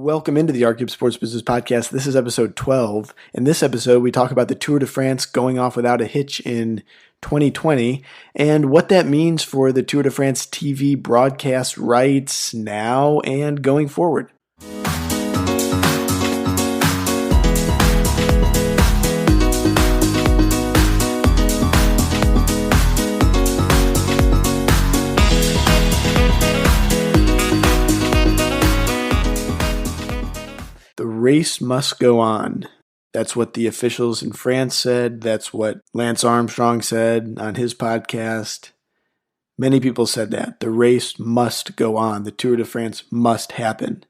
Welcome into the ArtGibbs Sports Business Podcast. This is episode 12. In this episode, we talk about the Tour de France going off without a hitch in 2020 and what that means for the Tour de France TV broadcast rights now and going forward. The race must go on. That's what the officials in France said. That's what Lance Armstrong said on his podcast. Many people said that. The race must go on. The Tour de France must happen.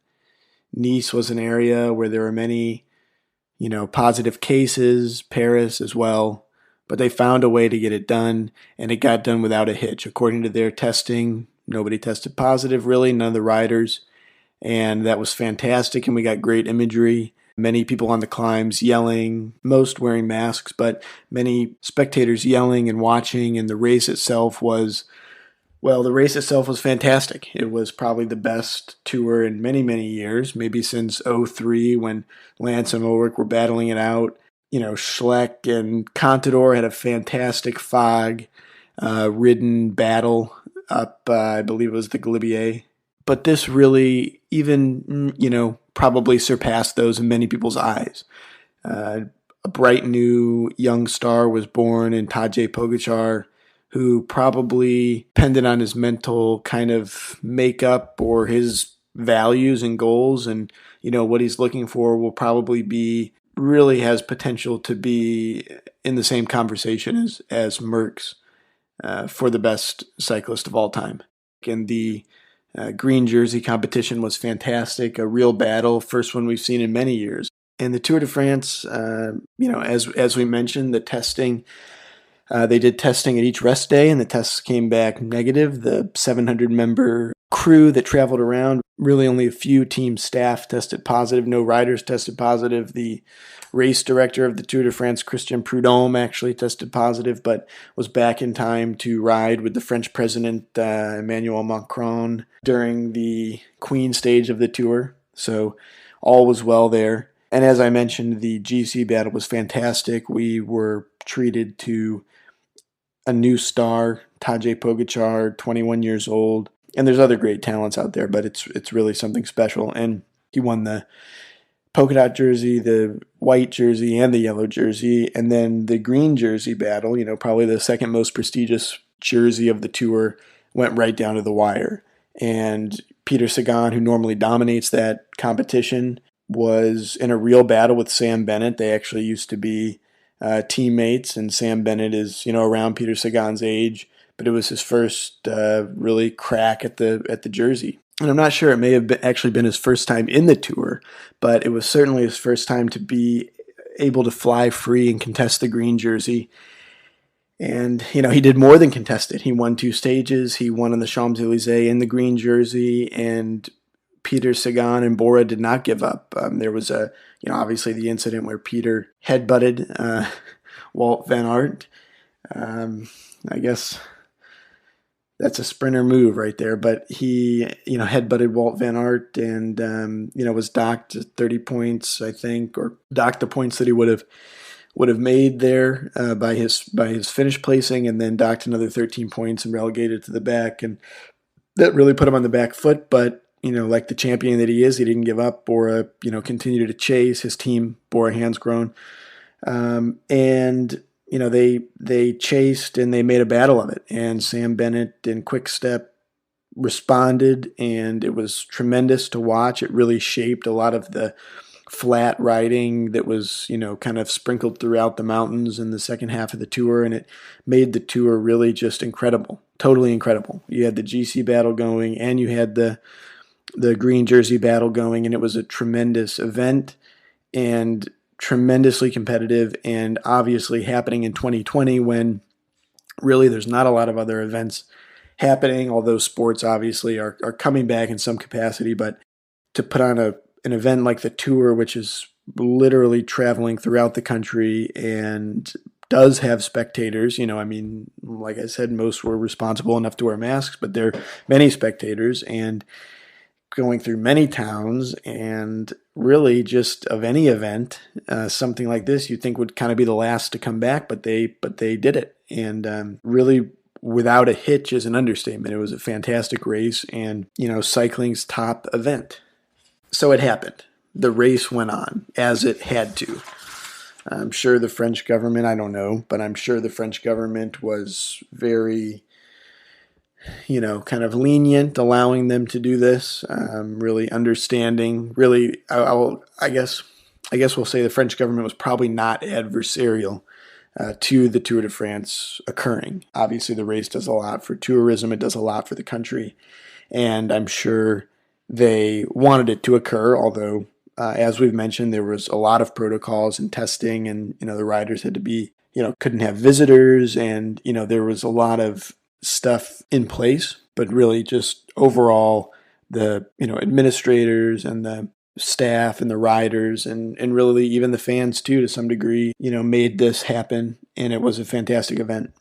Nice was an area where there were many, positive cases, Paris as well, but they found a way to get it done, and it got done without a hitch. According to their testing, nobody tested positive, really, none of the riders. And that was fantastic, and we got great imagery. Many people on the climbs yelling, most wearing masks, but many spectators yelling and watching, and the race itself was fantastic. It was probably the best tour in many, many years, maybe since 2003 when Lance and Ulrich were battling it out. Schleck and Contador had a fantastic fog-ridden battle up, I believe it was the Galibier. But this really even, probably surpassed those in many people's eyes. A bright new young star was born in Tadej Pogačar, who probably depended on his mental kind of makeup or his values and goals, and, what he's looking for will probably really has potential to be in the same conversation as Merckx for the best cyclist of all time. And the green jersey competition was fantastic, a real battle, first one we've seen in many years. And the Tour de France, as we mentioned, the testing, they did testing at each rest day, and the tests came back negative. The 700-member crew that traveled around, really only a few team staff tested positive, no riders tested positive. The race director of the Tour de France, Christian Prudhomme, actually tested positive, but was back in time to ride with the French president, Emmanuel Macron, during the Queen stage of the tour. So all was well there. And as I mentioned, the GC battle was fantastic. We were treated to a new star, Tadej Pogačar, 21 years old. And there's other great talents out there, but it's really something special. And he won the polka dot jersey, the white jersey, and the yellow jersey. And then the green jersey battle, probably the second most prestigious jersey of the tour, went right down to the wire. And Peter Sagan, who normally dominates that competition, was in a real battle with Sam Bennett. They actually used to be teammates, and Sam Bennett is, around Peter Sagan's age, but it was his first really crack at the jersey. And I'm not sure, it may have actually been his first time in the tour, but it was certainly his first time to be able to fly free and contest the green jersey. And, he did more than contest it. He won 2 stages. He won on the Champs-Élysées in the green jersey, and Peter Sagan and Bora did not give up. There was obviously the incident where Peter headbutted Walt Van Aert. I guess that's a sprinter move right there, but he, headbutted Walt Van Aert and, was docked 30 points, I think, or docked the points that he would have made there by his finish placing, and then docked another 13 points and relegated to the back. And that really put him on the back foot, but, like the champion that he is, he didn't give up. Bora, continued to chase. His team, Bora Hansgrohe, and they chased and they made a battle of it. And Sam Bennett and Quick Step responded, and it was tremendous to watch. It really shaped a lot of the flat riding that was, kind of sprinkled throughout the mountains in the second half of the tour, and it made the tour really just incredible, totally incredible. You had the GC battle going, and you had the green jersey battle going, and it was a tremendous event and tremendously competitive, and obviously happening in 2020 when really there's not a lot of other events happening, although sports obviously are coming back in some capacity. But to put on an event like the tour, which is literally traveling throughout the country and does have spectators, like I said, most were responsible enough to wear masks, but there are many spectators, and going through many towns, and really just of any event, something like this you'd think would kind of be the last to come back, but they did it, and really without a hitch is an understatement. It was a fantastic race, and cycling's top event. So it happened. The race went on as it had to. I'm sure the French government, I don't know, but I'm sure the French government was very, kind of lenient, allowing them to do this, really understanding, really, I guess we'll say the French government was probably not adversarial to the Tour de France occurring. Obviously, the race does a lot for tourism. It does a lot for the country. And I'm sure they wanted it to occur, although, as we've mentioned, there was a lot of protocols and testing, and, the riders had to be, couldn't have visitors, and, there was a lot of stuff in place. But really just overall, the, administrators and the staff and the riders and really even the fans too, to some degree, made this happen, and it was a fantastic event.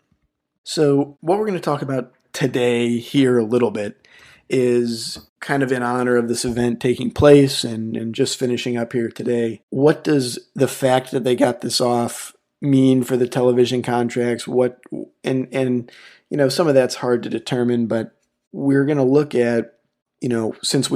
So what we're going to talk about today here a little bit is kind of in honor of this event taking place and just finishing up here today. What does the fact that they got this off mean for the television contracts? And some of that's hard to determine, but we're going to look at, since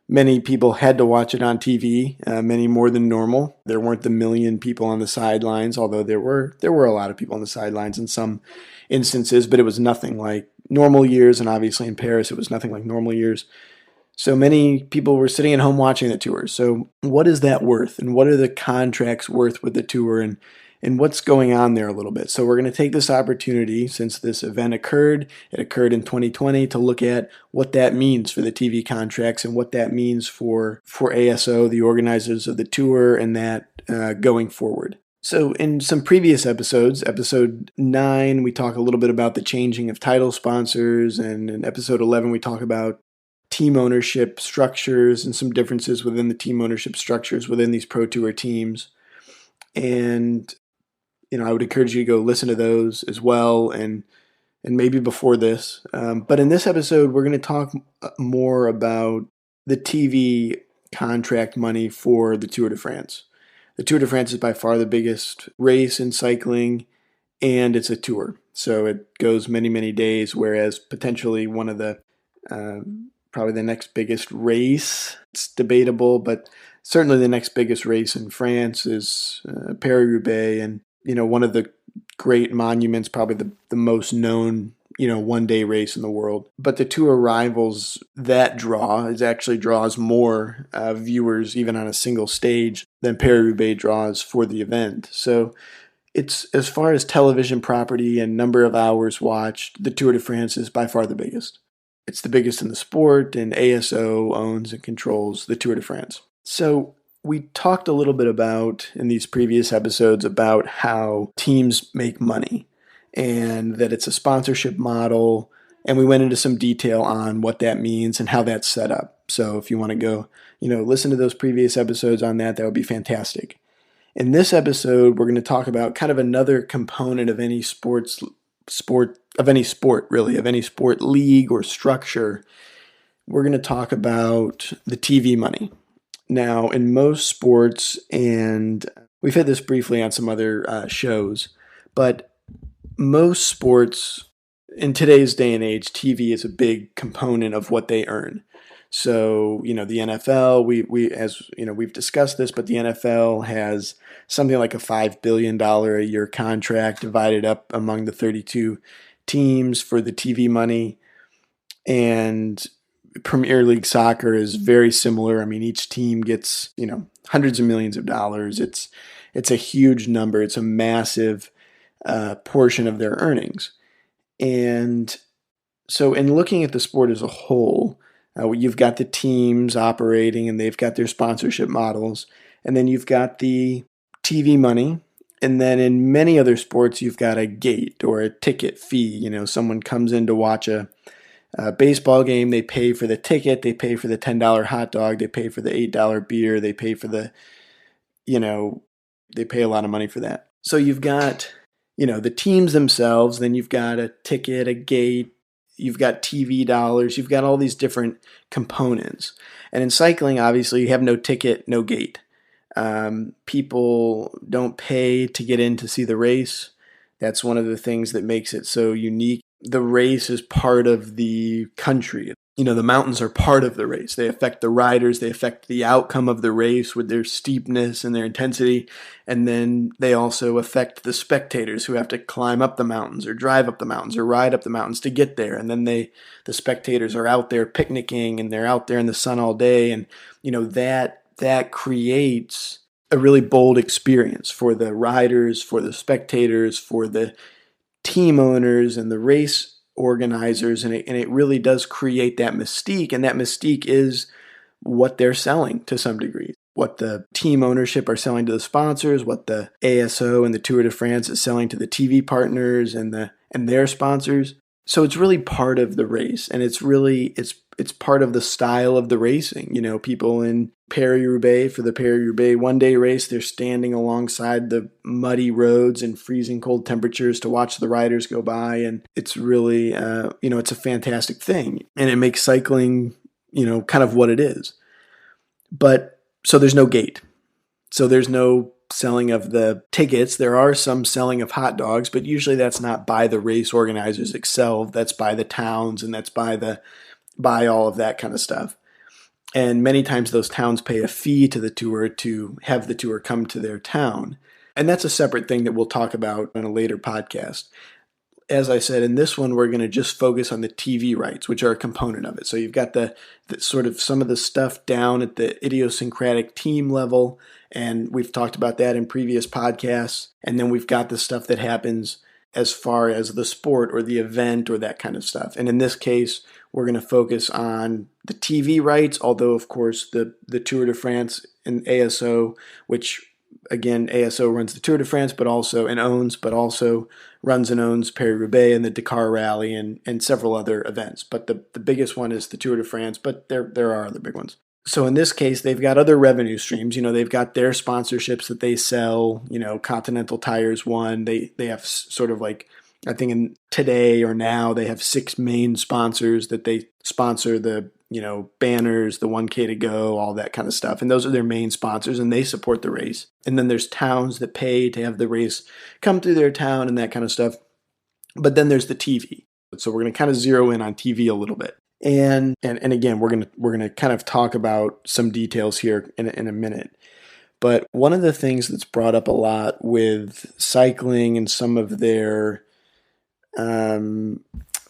many people had to watch it on TV, many more than normal. There weren't the million people on the sidelines, although there were a lot of people on the sidelines in some instances, but it was nothing like normal years, and obviously in Paris it was nothing like normal years. So many people were sitting at home watching the tour. So what is that worth, and what are the contracts worth with the tour, and what's going on there a little bit? So we're going to take this opportunity, since this event occurred in 2020, to look at what that means for the TV contracts and what that means for ASO, the organizers of the tour, and that going forward. So in some previous episodes, episode 9, we talk a little bit about the changing of title sponsors, and in episode 11, we talk about team ownership structures and some differences within the team ownership structures within these Pro Tour teams. And I would encourage you to go listen to those as well, and maybe before this. But in this episode, we're going to talk more about the TV contract money for the Tour de France. The Tour de France is by far the biggest race in cycling, and it's a tour. So it goes many, many days, whereas potentially one of the, probably the next biggest race, it's debatable, but certainly the next biggest race in France is Paris-Roubaix, and one of the great monuments, probably the most known, one-day race in the world. But the Tour rivals that draws more viewers, even on a single stage, than Paris-Roubaix draws for the event. So it's, as far as television property and number of hours watched, the Tour de France is by far the biggest. It's the biggest in the sport, and ASO owns and controls the Tour de France. So we talked a little bit about, in these previous episodes, about how teams make money and that it's a sponsorship model, and we went into some detail on what that means and how that's set up. So if you want to go, listen to those previous episodes on that, that would be fantastic. In this episode, we're going to talk about kind of another component of any sport league or structure. We're going to talk about the TV money. Now, in most sports, and we've had this briefly on some other shows, but most sports in today's day and age, TV is a big component of what they earn. So, the NFL, we've discussed this, but the NFL has something like a $5 billion a year contract divided up among the 32 teams for the TV money. And Premier League soccer is very similar. I mean, each team gets, hundreds of millions of dollars. It's a huge number. It's a massive portion of their earnings. And so in looking at the sport as a whole, you've got the teams operating, and they've got their sponsorship models. And then you've got the TV money. And then in many other sports, you've got a gate or a ticket fee. Someone comes in to watch a baseball game, they pay for the ticket, they pay for the $10 hot dog, they pay for the $8 beer, they pay for the, they pay a lot of money for that. So you've got, the teams themselves, then you've got a ticket, a gate, you've got TV dollars, you've got all these different components. And in cycling, obviously, you have no ticket, no gate. People don't pay to get in to see the race. That's one of the things that makes it so unique. The race is part of the country. The mountains are part of the race. They affect the riders. They affect the outcome of the race with their steepness and their intensity. And then they also affect the spectators who have to climb up the mountains or drive up the mountains or ride up the mountains to get there. And then the spectators are out there picnicking and they're out there in the sun all day. And, that creates a really bold experience for the riders, for the spectators, for the team owners and the race organizers, and it really does create that mystique, and that mystique is what they're selling to some degree. What the team ownership are selling to the sponsors, what the ASO and the Tour de France is selling to the TV partners and their sponsors. So it's really part of the race, and it's part of the style of the racing. People in Paris-Roubaix, for the Paris-Roubaix one-day race, they're standing alongside the muddy roads and freezing cold temperatures to watch the riders go by, and it's really, it's a fantastic thing, and it makes cycling, kind of what it is. But, so there's no gate. So there's no selling of the tickets. There are some selling of hot dogs, but usually that's not by the race organizers themselves. That's by the towns, and that's by all of that kind of stuff. And many times those towns pay a fee to the tour to have the tour come to their town. And that's a separate thing that we'll talk about in a later podcast. As I said, in this one, we're going to just focus on the TV rights, which are a component of it. So you've got the sort of some of the stuff down at the idiosyncratic team level, and we've talked about that in previous podcasts. And then we've got the stuff that happens as far as the sport or the event or that kind of stuff. And in this case, we're going to focus on the TV rights, although, of course, the Tour de France and ASO, which, again, ASO runs the Tour de France, but also runs and owns Paris-Roubaix and the Dakar Rally and several other events. But the biggest one is the Tour de France, but there are other big ones. So in this case, they've got other revenue streams. They've got their sponsorships that they sell. Continental Tire's one. They have sort of like, I think in today or now, they have 6 main sponsors that they sponsor the, banners, the 1K to go, all that kind of stuff. And those are their main sponsors, and they support the race. And then there's towns that pay to have the race come through their town and that kind of stuff. But then there's the TV. So we're going to kind of zero in on TV a little bit. And again, we're gonna kind of talk about some details here in a minute. But one of the things that's brought up a lot with cycling and some of their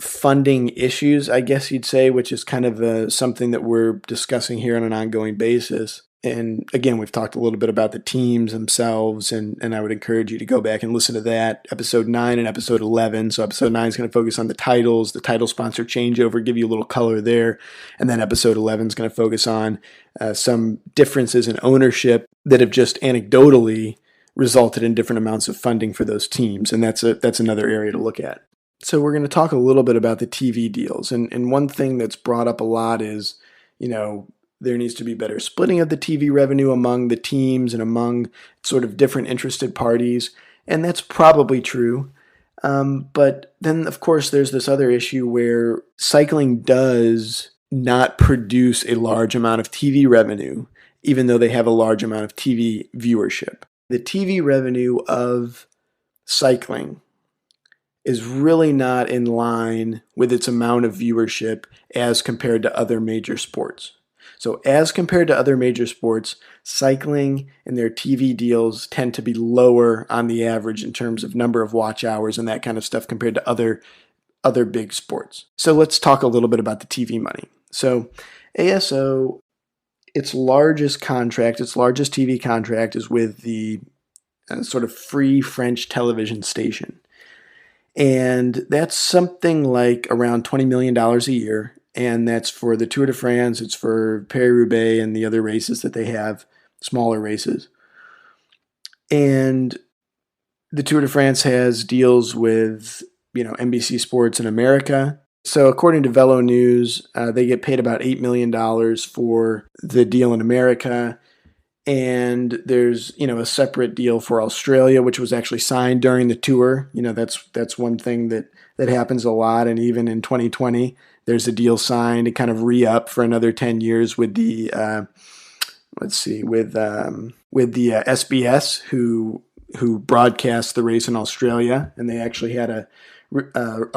funding issues, I guess you'd say, which is kind of something that we're discussing here on an ongoing basis. And again, we've talked a little bit about the teams themselves, and I would encourage you to go back and listen to that, episode 9 and episode 11. So episode 9 is going to focus on the titles, the title sponsor changeover, give you a little color there. And then episode 11 is going to focus on some differences in ownership that have just anecdotally resulted in different amounts of funding for those teams. And that's another area to look at. So we're going to talk a little bit about the TV deals. And one thing that's brought up a lot is, there needs to be better splitting of the TV revenue among the teams and among sort of different interested parties. And that's probably true. But then, of course, there's this other issue where cycling does not produce a large amount of TV revenue, even though they have a large amount of TV viewership. The TV revenue of cycling is really not in line with its amount of viewership as compared to other major sports. So as compared to other major sports, cycling and their TV deals tend to be lower on the average in terms of number of watch hours and that kind of stuff compared to other big sports. So let's talk a little bit about the TV money. So ASO, its largest TV contract is with the sort of free French television station. And that's something like around $20 million a year. And that's for the Tour de France, it's for Paris-Roubaix and the other races that they have, smaller races. And the Tour de France has deals with, NBC Sports in America. So according to Velo News, they get paid about $8 million for the deal in America. And there's, a separate deal for Australia, which was actually signed during the tour. That's one thing that happens a lot. And even in 2020, there's a deal signed to kind of re-up for another 10 years with the, with the SBS, who broadcast the race in Australia. And they actually had a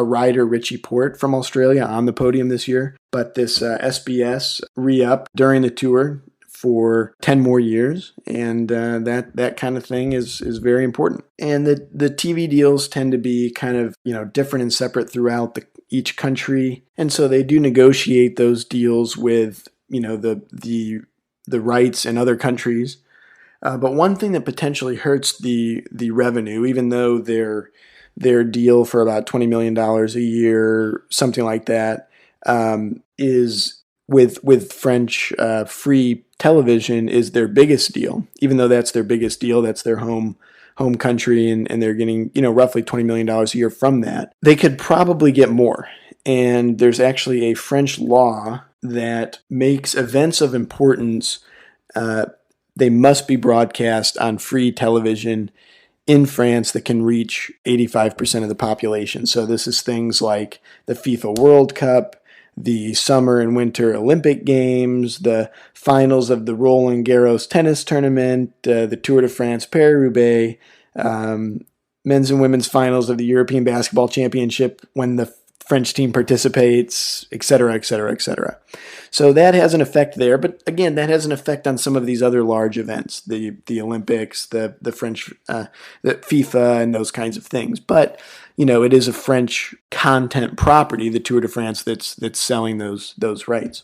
rider, Richie Port from Australia, on the podium this year. But this SBS re-up during the tour for 10 more years, and that kind of thing is very important. And the TV deals tend to be kind of different and separate throughout each country, and so they do negotiate those deals with the rights in other countries. But one thing that potentially hurts the revenue, even though their deal for about $20 million a year, something like that, is with French free television, is their biggest deal. Even though that's their biggest deal, that's their home country, and they're getting roughly $20 million a year from that. They could probably get more. And there's actually a French law that makes events of importance, they must be broadcast on free television in France that can reach 85% of the population. So this is things like the FIFA World Cup, the Summer and Winter Olympic Games, the finals of the Roland Garros tennis tournament, the Tour de France Paris-Roubaix, men's and women's finals of the European Basketball Championship when the French team participates, et cetera, et cetera, et cetera. So that has an effect there, but again, that has an effect on some of these other large events, the Olympics, the French, the FIFA, and those kinds of things. But it is a French content property, the Tour de France, that's selling those rights.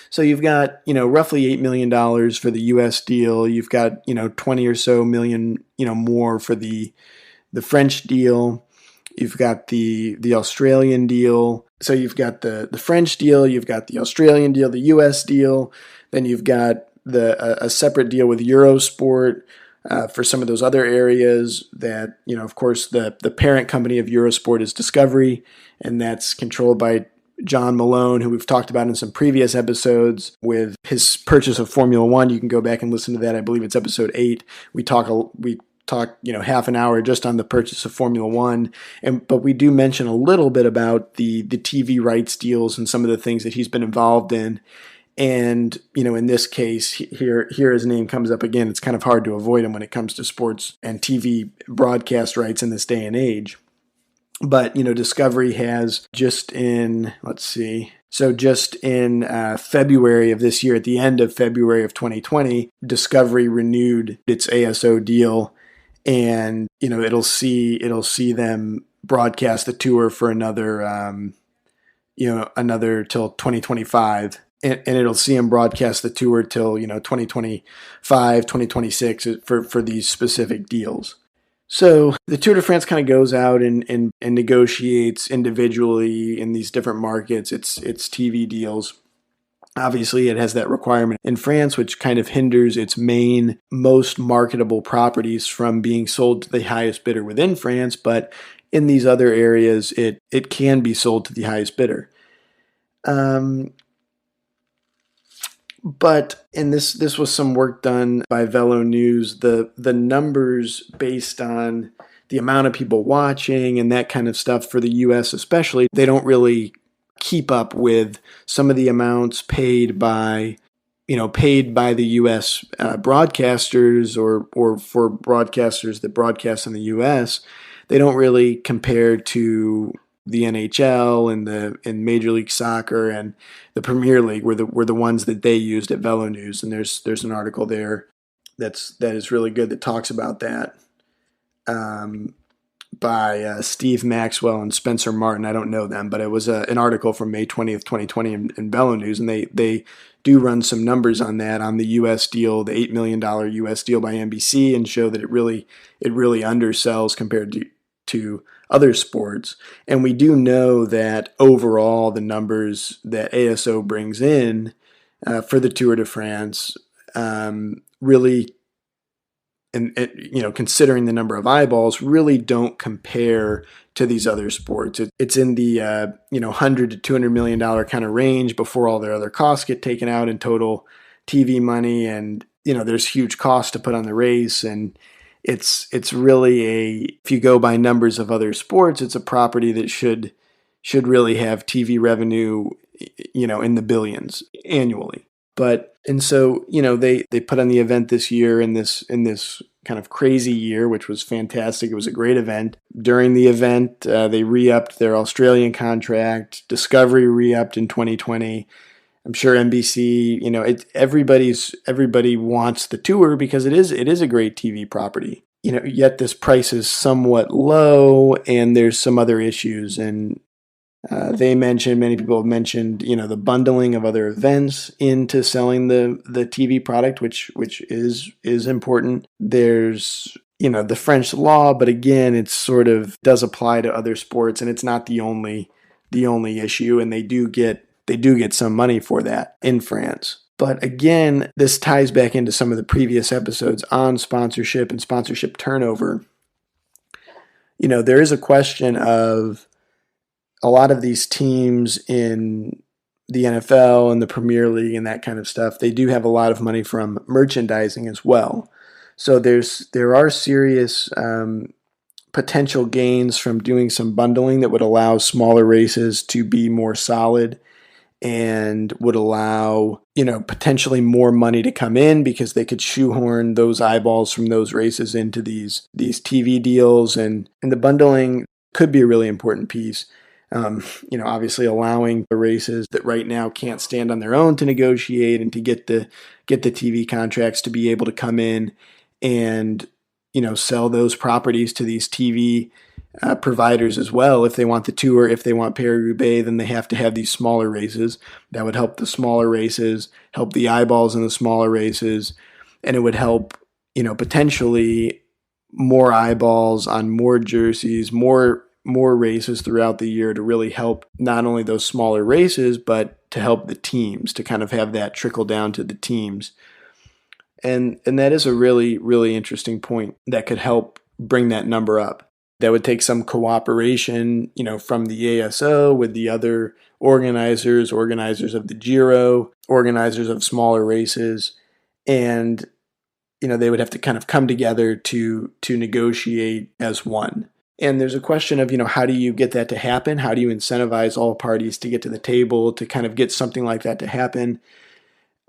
So you've got roughly $8 million for the U.S. deal. You've got 20 or so million more for the French deal. You've got the Australian deal. So you've got the French deal, you've got the Australian deal, the U.S. deal. Then you've got a separate deal with Eurosport for some of those other areas that, of course, the parent company of Eurosport is Discovery, and that's controlled by John Malone, who we've talked about in some previous episodes with his purchase of Formula One. You can go back and listen to that. I believe it's episode 8. We talk half an hour just on the purchase of Formula One, but we do mention a little bit about the TV rights deals and some of the things that he's been involved in. And in this case, here his name comes up again. It's kind of hard to avoid him when it comes to sports and TV broadcast rights in this day and age. But Discovery has just in February of this year, at the end of February of 2020, Discovery renewed its ASO deal. And it'll see them broadcast the tour for another till 2025, and it'll see them broadcast the tour till 2025, 2026 for these specific deals. So the Tour de France kind of goes out and negotiates individually in these different markets its TV deals. Obviously, it has that requirement in France, which kind of hinders its main, most marketable properties from being sold to the highest bidder within France. But in these other areas, it can be sold to the highest bidder. But this was some work done by Velo News. The numbers based on the amount of people watching and that kind of stuff for the U.S. especially, they don't really keep up with some of the amounts paid by the U.S. broadcasters or for broadcasters that broadcast in the U.S. They don't really compare to the NHL and Major League Soccer and the Premier League were the ones that they used at Velo News. And there's an article there that is really good that talks about that. By Steve Maxwell and Spencer Martin. I don't know them, but it was an article from May 20th, 2020 in Velo News, and they do run some numbers on that, on the U.S. deal, the $8 million U.S. deal by NBC, and show that it really undersells compared to other sports. And we do know that overall the numbers that ASO brings in for the Tour de France really, and considering the number of eyeballs, really don't compare to these other sports. It's in the $100 to $200 million kind of range before all their other costs get taken out in total TV money, and there's huge cost to put on the race, and it's really if you go by numbers of other sports, it's a property that should really have TV revenue, in the billions annually. And so, they put on the event this year in this kind of crazy year, which was fantastic. It was a great event. During the event, they re-upped their Australian contract. Discovery re-upped in 2020. I'm sure NBC, everybody wants the tour because it is a great TV property. Yet this price is somewhat low, and there's some other issues. And many people have mentioned, the bundling of other events into selling the TV product, which is important. There's, the French law, but again, it sort of does apply to other sports, and it's not the only issue. And they do get some money for that in France. But again, this ties back into some of the previous episodes on sponsorship and sponsorship turnover. There is a question of a lot of these teams in the NFL and the Premier League and that kind of stuff. They do have a lot of money from merchandising as well. So there are serious potential gains from doing some bundling that would allow smaller races to be more solid, and would allow, potentially more money to come in because they could shoehorn those eyeballs from those races into these TV deals. And the bundling could be a really important piece. Obviously allowing the races that right now can't stand on their own to negotiate and to get the TV contracts to be able to come in and, sell those properties to these TV providers as well. If they want the tour, if they want Paris-Roubaix, then they have to have these smaller races. That would help the smaller races, help the eyeballs in the smaller races, and it would help, potentially more eyeballs on more jerseys, more races throughout the year to really help not only those smaller races, but to help the teams, to kind of have that trickle down to the teams. And that is a really, really interesting point that could help bring that number up. That would take some cooperation, from the ASO with the other organizers of the Giro, organizers of smaller races, and, they would have to kind of come together to negotiate as one. And there's a question of, how do you get that to happen? How do you incentivize all parties to get to the table to kind of get something like that to happen?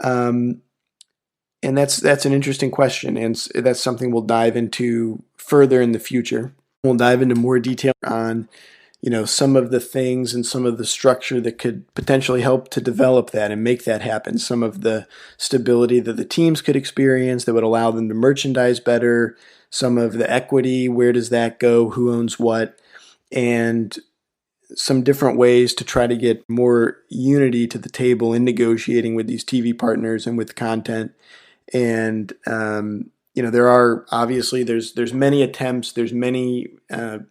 And that's an interesting question, and that's something we'll dive into further in the future. We'll dive into more detail on, some of the things and some of the structure that could potentially help to develop that and make that happen. Some of the stability that the teams could experience that would allow them to merchandise better. Some of the equity, where does that go? Who owns what? And some different ways to try to get more unity to the table in negotiating with these TV partners and with content. And, there are obviously there's many attempts, there's many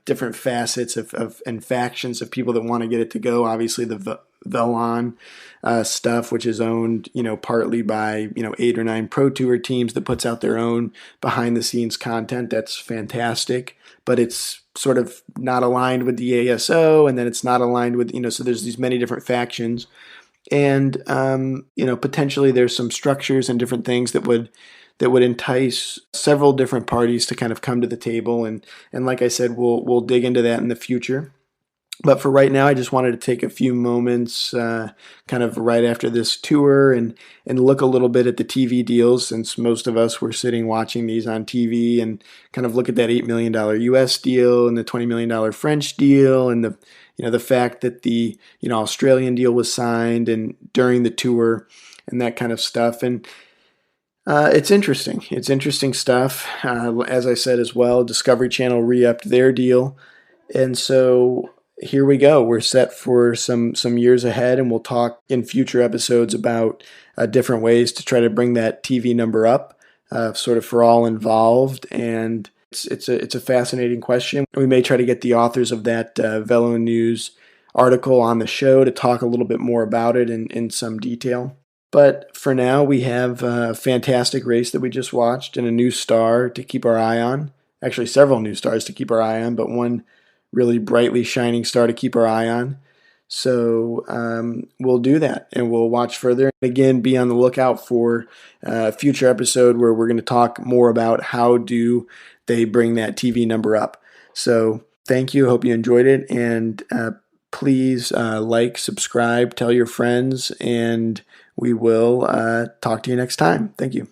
different facets of and factions of people that want to get it to go. Obviously the Velon stuff, which is owned, partly by, 8 or 9 Pro Tour teams that puts out their own behind the scenes content. That's fantastic, but it's sort of not aligned with the ASO, and then it's not aligned with, so there's these many different factions. And, potentially there's some structures and different things that would entice several different parties to kind of come to the table. And like I said, we'll dig into that in the future. But for right now, I just wanted to take a few moments kind of right after this tour and look a little bit at the TV deals, since most of us were sitting watching these on TV, and kind of look at that $8 million US deal and the $20 million French deal, and the fact that the Australian deal was signed and during the tour and that kind of stuff. And it's interesting. It's interesting stuff. As I said as well, Discovery Channel re-upped their deal. And so here we go. We're set for some years ahead, and we'll talk in future episodes about different ways to try to bring that TV number up, sort of for all involved. And it's a fascinating question. We may try to get the authors of that Velo News article on the show to talk a little bit more about it in some detail. But for now, we have a fantastic race that we just watched and a new star to keep our eye on. Actually, several new stars to keep our eye on, but one really brightly shining star to keep our eye on. So we'll do that, and we'll watch further. And again, be on the lookout for a future episode where we're going to talk more about how do they bring that TV number up. So thank you. Hope you enjoyed it, and please like, subscribe, tell your friends, and we will talk to you next time. Thank you.